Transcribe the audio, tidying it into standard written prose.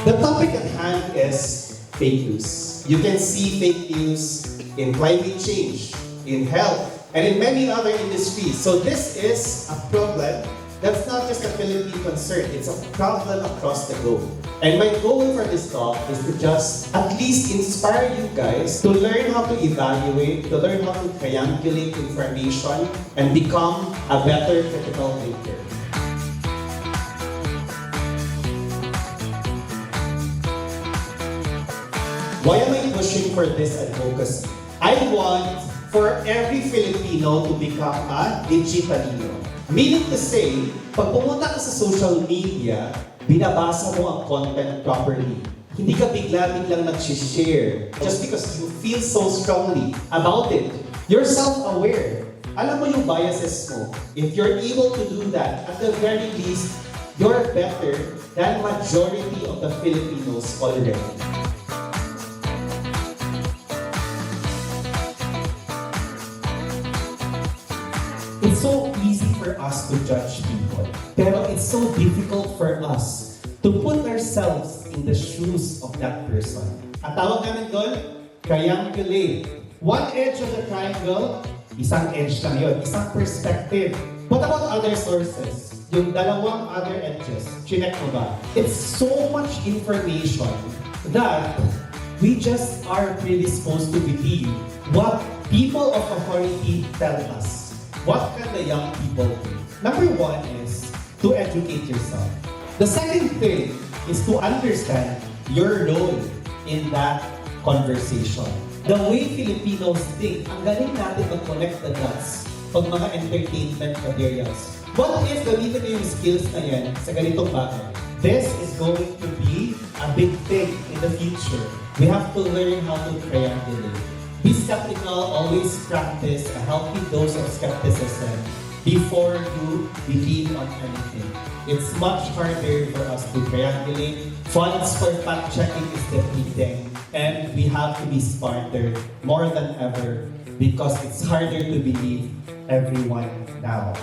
The topic at hand is fake news. You can see fake news in climate change, in health, and in many other industries. So this is a problem that's not just a Philippine concern, it's a problem across the globe. And my goal for this talk is to just at least inspire you guys to learn how to evaluate, to learn how to triangulate information, and become a better critical thinker. Why am I pushing for this advocacy? I want for every Filipino to become a digitalino. Meaning to say, pag pumunta ka sa social media, binabasa mo ang content properly. Hindi ka bigla-biglang nag-share just because you feel so strongly about it. You're self-aware. Alam mo yung biases mo. If you're able to do that, at the very least, you're better than majority of the Filipinos already. It's so easy for us to judge people, pero it's so difficult for us to put ourselves in the shoes of that person. Ang tawag namin doon, triangulate. One edge of the triangle, isang edge lang yun, isang perspective. What about other sources? Yung dalawang other edges, chinek mo ba? It's so much information that we just are predisposed to believe what people of authority tell us. What can the young people do? Number one is to educate yourself. The second thing is to understand your role in that conversation. The way Filipinos think, ang galing natin mag-connect the dots pag mga entertainment materials. What if gamitin mo yung skills na yan sa ganitong bagay? This is going to be a big thing in the future. We have to learn how to triangulate. Be skeptical, always practice a healthy dose of skepticism before you believe on anything. It's much harder for us to triangulate. Funds for fact-checking is depleting, and we have to be smarter more than ever because it's harder to believe everyone now.